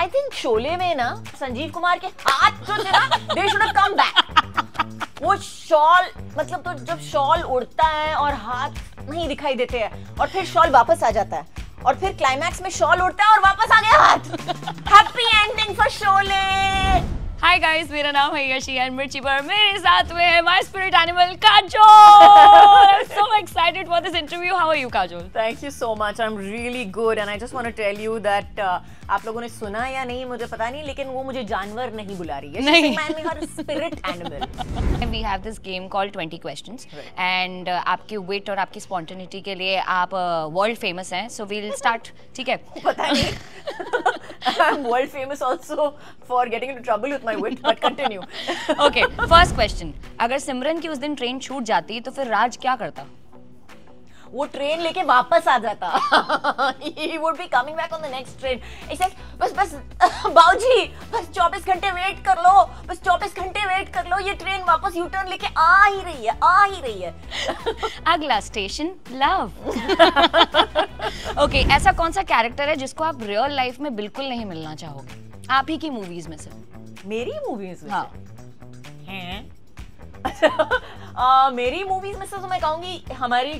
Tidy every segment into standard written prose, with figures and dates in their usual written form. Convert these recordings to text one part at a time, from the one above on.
I think Sholay में ना संजीव कुमार के हाथ जो थे ना, they should have come back. वो शॉल मतलब तो जब शॉल उड़ता है और हाथ नहीं दिखाई देते हैं और फिर शॉल वापस आ जाता है और फिर क्लाइमैक्स में शॉल उड़ता है और वापस आ गया हाथ। Happy ending for Sholay. Hi guys, मेरा नाम है यशी एंड मिर्ची पर मेरे साथ में है my spirit animal Kajol. I am so excited for this interview. How are you Kajol? Thank you so much, I am really good and I just want to tell you that आप लोगों ने सुना या नहीं मुझे पता नहीं, लेकिन वो मुझे जानवर नहीं बुला रही है। नहीं, मैं हर spirit animal. We have this game called 20 questions and आपके विट और आपकी स्पॉन्टेनिटी के लिए आप वर्ल्ड फेमस हैं, सो वी विल स्टार्ट। ठीक है? पता नहीं। I am world famous also for getting into trouble with my wit, but continue. Okay, first question, अगर सिमरन की उस दिन ट्रेन छूट जाती तो फिर राज क्या करता? वो ट्रेन लेके वापस आ जाता। He would be coming back on the next train. He said, बस बाऊजी, बस 24 घंटे वेट कर लो, बस 24 घंटे वेट कर लो, ये ट्रेन वापस यू टर्न लेके आ ही रही है। अगला स्टेशन लव। ओके, ऐसा कौन सा कैरेक्टर है जिसको आप रियल लाइफ में बिल्कुल नहीं मिलना चाहोगे? आप ही की मूवीज में से। मेरी मूवीज में? हाँ। मेरी मूवीज में से तो मैं कहूंगी हमारे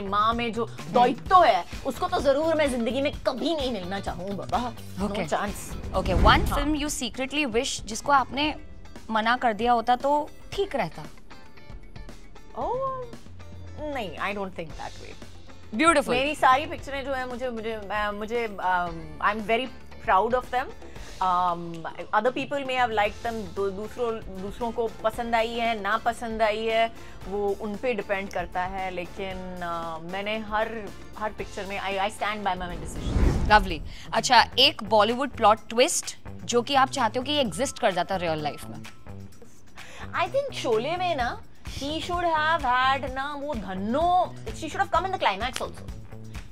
माँ में जो दायित्व है उसको तो जरूर मैं जिंदगी में कभी नहीं मिलना चाहूँ बाबा। No chance. Okay, one film you secretly wish जिसको आपने मना कर दिया होता तो ठीक रहता? नहीं, I don't think that way. Beautiful. मेरी सारी पिक्चरें जो है मुझे I am very proud of them. Other people में हैव लाइक देम, दूसरों को पसंद आई है ना पसंद आई है वो उन पे डिपेंड करता है, लेकिन मैंने हर पिक्चर में I stand by my decision. Lovely. अच्छा, एक बॉलीवुड प्लॉट ट्विस्ट जो कि आप चाहते हो कि ये एग्जिस्ट कर जाता रियल लाइफ में? आई थिंक शोले में ना he should have had ना वो Dhanno, she should have come in the climax also.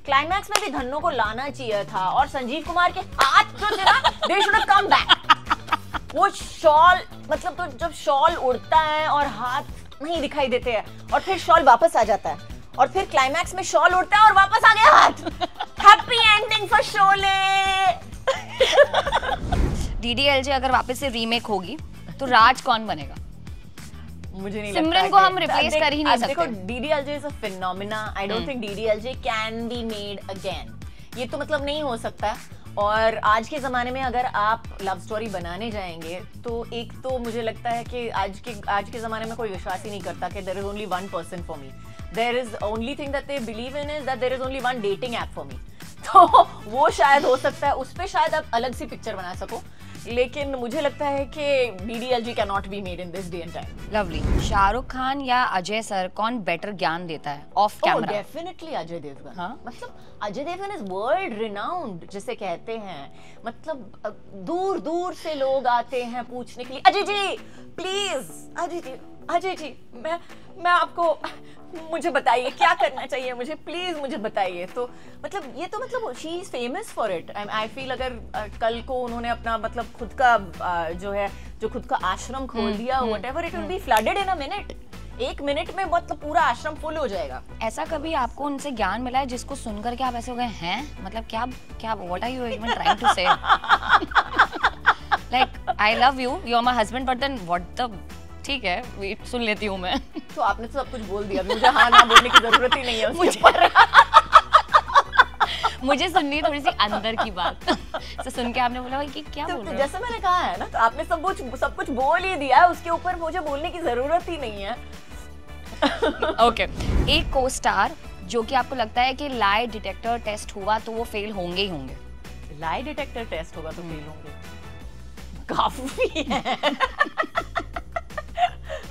Climax में भी धन्नो को लाना चाहिए था और संजीव कुमार के हाथ जो थे ना, they should have come back. वो शॉल मतलब तो जब शॉल उड़ता है और हाथ नहीं दिखाई देते हैं और फिर शॉल वापस आ जाता है और फिर क्लाइमैक्स में शॉल उड़ता है और वापस आ गया हाथ। Happy ending for Sholay. DDLJ अगर वापस से रीमेक होगी तो राज कौन बनेगा? मुझे नहीं सिमरन लगता को हम रिप्लेस कर ही नहीं सकते। देखो, DDLJ is a phenomena. I don't think DDLJ can be made again. ये तो मतलब नहीं हो सकता। और आज के ज़माने में अगर आप लव स्टोरी बनाने जाएंगे तो एक तो मुझे लगता है कि आज के ज़माने में कोई विश्वास ही नहीं करता कि there is only one person for me. There is only thing that they believe in is that there is only one dating app for me. तो वो शायद हो सकता है, उस पर शायद आप अलग सी पिक्चर बना सको, लेकिन मुझे लगता है कि DDLJ can not be made in this day and time. Lovely. Shahrukh Khan या अजय सर कौन बेटर ज्ञान देता है off camera? Definitely Ajay Devgn. हाँ? मतलब Ajay Devgn is world renowned जिसे कहते हैं। मतलब दूर दूर से लोग आते हैं पूछने के लिए, अजय जी प्लीज, अजय जी मैं आपको, मुझे बताइए क्या करना चाहिए, मुझे प्लीज मुझे बताइए। तो मतलब ये तो मतलब she is famous for it. I feel अगर कल को उन्होंने अपना मतलब खुद का जो खुद का आश्रम खोल दिया, whatever, it will be flooded in a minute. 1 minute में मतलब पूरा आश्रम फुल हो जाएगा। ऐसा कभी आपको उनसे ज्ञान मिला है जिसको सुनकर के आप ऐसे हो गए हैं, मतलब क्या what are you even trying to say? Like I love you are my husband, but then what the, ठीक है वेट सुन लेती हूँ मैं। तो आपने तो सब कुछ बोल दिया, मुझे हाँ ना बोलने की जरूरत ही नहीं है उसके ऊपर। मुझे सुननी थोड़ी सी अंदर की बात। तो सुन के आपने बोला कि क्या बोल रहे हो? जैसे मैंने कहा है ना, तो आपने सब कुछ बोल ही दिया है, उसके ऊपर मुझे बोलने की जरूरत ही नहीं है। ओके, एक को स्टार जो कि आपको लगता है कि लाई डिटेक्टर टेस्ट हुआ तो वो फेल होंगे ही होंगे? लाई डिटेक्टर टेस्ट होगा तो फेल होंगे? काफी है।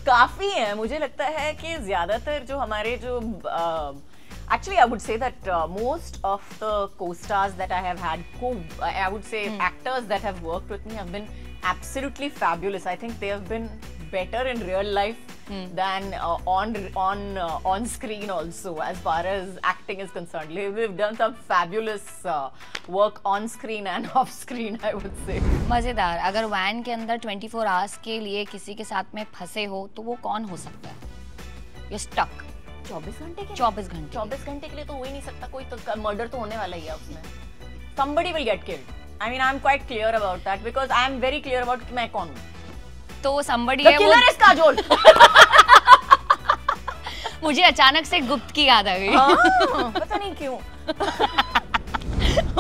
काफी है। मुझे लगता है कि ज्यादातर जो हमारे जो actually I would say that most of the co-stars that I have had, I would say actors that have worked with me have been absolutely fabulous. I think they have been better in real life than on screen also, as far as acting is concerned. We've done some fabulous work on screen and off screen, I would say. मजेदार। अगर van के अंदर 24 hours के लिए किसी के साथ में फंसे हो तो वो कौन हो सकता है? ये स्टक 24 घंटे के 24 घंटे 24 घंटे के लिए तो हो ही नहीं सकता। कोई तो मर्डर तो होने वाला ही है उसमें। somebody will get killed. I mean, I'm quite clear about that because I am very clear about कि मैं कौन हूँ. तो somebody The है killer is Kajol. मुझे अचानक से गुप्त की याद आ गई. पता नहीं क्यों.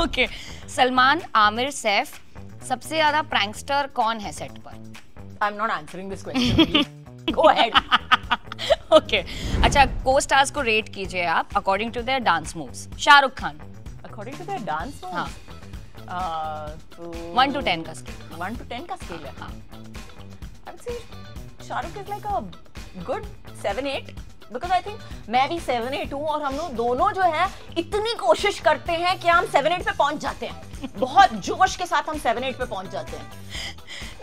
ओके, सलमान, आमिर, सैफ, सबसे ज्यादा प्रैंकस्टर कौन है सेट पर? I'm not answering this question. Go ahead. Okay, अच्छा, को स्टार्स को रेट कीजिए आप according to their dance moves. Shahrukh Khan. According to their dance moves. हाँ. तो 1 to 10 का स्केल. 1 to 10 का स्केल है. हाँ. I would say Shahrukh is like a good 7-8 because I think मैं भी 7-8 हूँ और हम लोग दोनों जो है इतनी कोशिश करते हैं कि हम 7-8 पे पहुंच जाते हैं. बहुत जोश के साथ हम 7-8 पे पहुंच जाते हैं.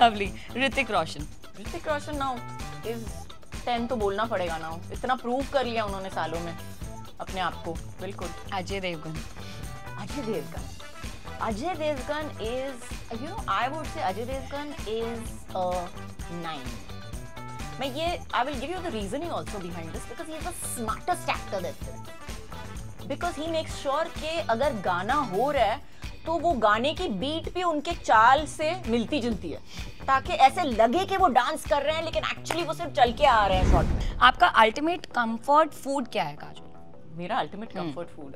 Lovely. Hrithik Roshan. Hrithik Roshan now is 10 तो बोलना पड़ेगा ना. इतना प्रूव कर लिया उन्होंने सालों में अपने आप को. बिल्कुल. Ajay Devgan. Ajay Devgan. Ajay Devgan is, you know, I would say Ajay Devgan is a 9. मैं ये, I will give you the reasoning also behind this because he is the smartest actor that's there. Because he makes sure कि अगर गाना हो रहा है तो वो गाने की बीट भी उनके चाल से मिलती जुलती है ताकि ऐसे लगे कि वो डांस कर रहे हैं लेकिन एक्चुअली वो सिर्फ चल के आ रहे हैं शॉट में. आपका अल्टीमेट कंफर्ट फूड क्या है काजोल? मेरा ultimate comfort food,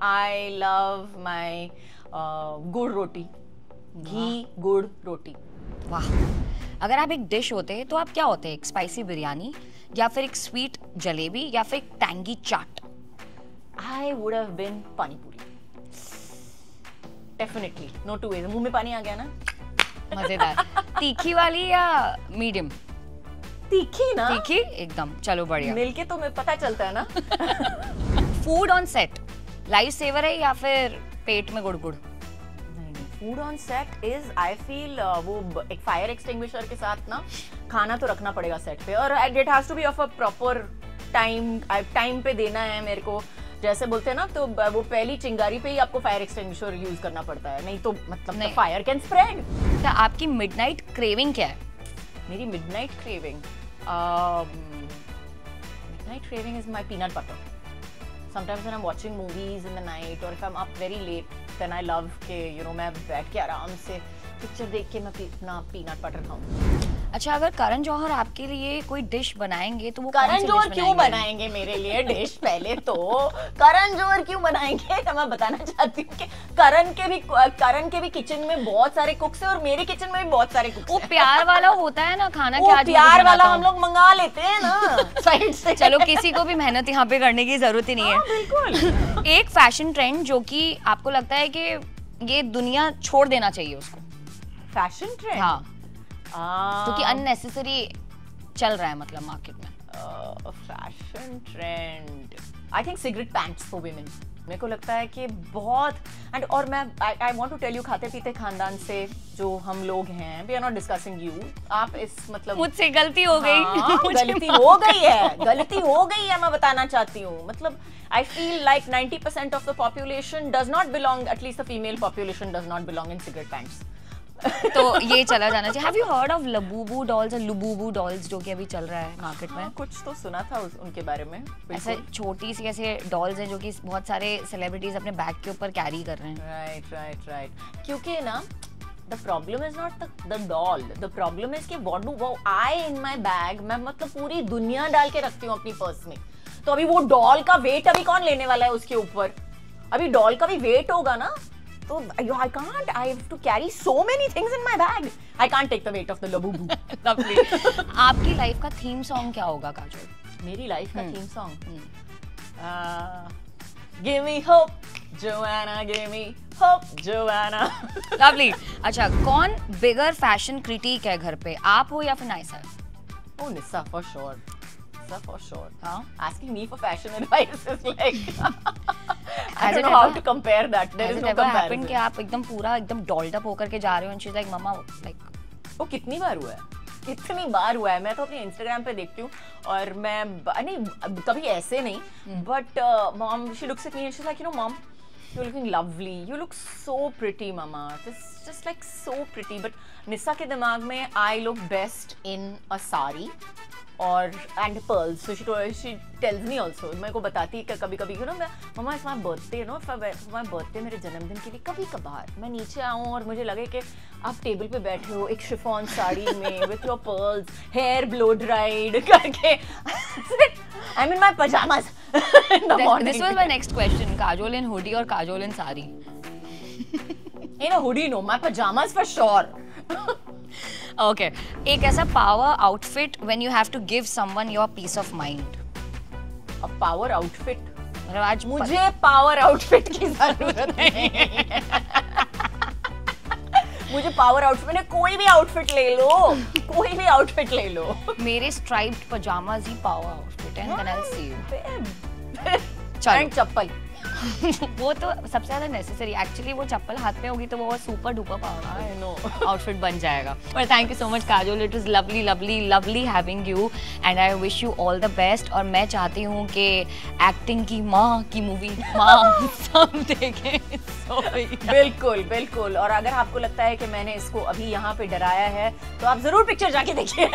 I love my गुड़ रोटी. घी गुड़ रोटी. वाह. अगर आप एक डिश होते तो आप क्या होते? एक स्पाइसी बिरयानी या फिर एक स्वीट जलेबी या फिर एक tangy chaat? I would have been pani puri. Definitely, no to veg. मुंह में पानी आ गया ना. मजेदार. तीखी वाली या मीडियम? तीखी ना. तीखी एकदम. चलो बढ़िया. मिलके तो मैं पता चलता है ना. Food on set life saver है या फिर पेट में गुड़गुड़? नहीं, food on set is, I feel, वो एक फायर एक्सटिंग्विशर के साथ ना खाना तो रखना पड़ेगा सेट पे और it has to be of a proper time पे देना है मेरे को. जैसे बोलते हैं ना, तो वो पहली चिंगारी पे ही आपको फायर एक्सटिंग्विशर यूज करना पड़ता है, नहीं तो मतलब फायर कैन स्प्रेड. क्या आपकी मिडनाइट क्रेविंग क्या है? मेरी midnight craving is my peanut butter. Sometimes when I'm watching movies in the night or if I'm up very late, then I love के you know मैं बैठ के आराम से पिक्चर देख के मैं अपना पीनट बटर खाऊं. अच्छा, अगर करण जौहर आपके लिए कोई डिश बनाएंगे तो वो करण जौहर क्यों बनाएंगे मेरे लिए डिश? पहले तो करण जौहर क्यों बनाएंगे? तो मैं बताना चाहती हूँ कि करण के भी किचन में बहुत सारे कुक्स हैं और मेरे किचन में भी बहुत सारे कुक्स हैं. वो प्यार वाला होता है ना खाना. वो प्यार वाला हम लोग मंगा लेते हैं ना साइड से. चलो, किसी को भी मेहनत यहाँ पे करने की जरूरत ही नहीं है. बिल्कुल. एक फैशन ट्रेंड जो कि आपको लगता है कि ये दुनिया छोड़ देना चाहिए उसको? Fashion trend? हाँ, क्योंकि अननेसेसरी चल रहा है मतलब मार्केट में. Fashion trend, I think cigarette pants for women. मेरे को लगता है कि बहुत और मैं I want to tell you, खाते पीते खानदान से जो हम लोग हैं, we are not discussing you. आप इस मतलब मुझसे गलती हो गई. गलती हो गई है, गलती हो गई है, मैं बताना चाहती हूँ. मतलब I feel like 90% of the population does not belong, at least the female population does not belong in cigarette pants. तो ये चला जाना चाहिए. Have you heard of Labubu dolls और लुबूबू डॉल्स जो कि अभी चल रहा है मार्केट में? कुछ तो सुना था उनके बारे में. ऐसे छोटी सी ऐसे डॉल्स हैं जो कि बहुत सारे सेलिब्रिटीज अपने बैग के ऊपर कैरी कर रहे हैं. राइट. क्योंकि ना the problem is not the doll, the problem is कि what do I in my bag, मैं मतलब पूरी दुनिया डाल के रखती हूँ अपनी पर्स में. तो अभी वो डॉल का वेट अभी कौन लेने वाला है उसके ऊपर? अभी डॉल का भी वेट होगा ना, तो I have to carry so many things in my bag. I can't take the weight of the labubu. Lovely. आपकी लाइफ का थीम सॉन्ग क्या होगा काजोल? मेरी लाइफ का theme song, Give me hope, Joanna, give me hope, Joanna. Lovely. अच्छा, कौन बिगर fashion critic है घर पे, आप हो या फिर Naisa? Oh, Nissa, for sure. For sure. Huh? Asking me for fashion advice is like I don't know how to compare that. There is no comparison. कि आप एकदम पूरा एकदम डॉल्ड अप होकर के जा रहे हो and she's like mama like वो कितनी बार हुआ है? कितनी बार हुआ है? मैं तो अपने इंस्टाग्राम पे देखती हूँ और मैं नहीं कभी ऐसे नहीं, but mom she looks at me and she's like, you know mom, you're looking lovely, you look so pretty mama, this is just like so pretty. But निस्सा के दिमाग में I look best in a sari और and pearls, so she tells me also, मेरे को बताती है कि कभी कभी you know mamma it's my birthday, you know my birthday, मेरे जन्मदिन के लिए कभी कभार मैं नीचे आऊँ और मुझे लगे कि आप टेबल पे बैठे हो एक शिफॉन साड़ी में with your pearls, hair blow dried करके, I mean my pyjamas in the morning. This was my next question. Kajol in hoodie or Kajol in sari? In a hoodie, no, my pajamas for sure. Okay. एक ऐसा power outfit when you have to give someone your peace of mind. A power outfit. मतलब आज मुझे power outfit की जरूरत नहीं है. मुझे power outfit, मैंने कोई भी outfit ले लो, कोई भी outfit ले लो. मेरे striped pajamas ही power outfit है, and then I'll see you. And चप्पल. वो तो सबसे ज्यादा नेसेसरी, एक्चुअली वो चप्पल हाथ में होगी तो वो सुपर डुपर पावर आउटफिट बन जाएगा. पर thank you so much Kajol, it was lovely lovely lovely having you and I wish you all the best. और मैं चाहती हूँ कि एक्टिंग की माँ की मूवी माँ सब देखें. बिल्कुल बिल्कुल. और अगर आपको लगता है कि मैंने इसको अभी यहाँ पे डराया है तो आप जरूर पिक्चर जाके देखिए.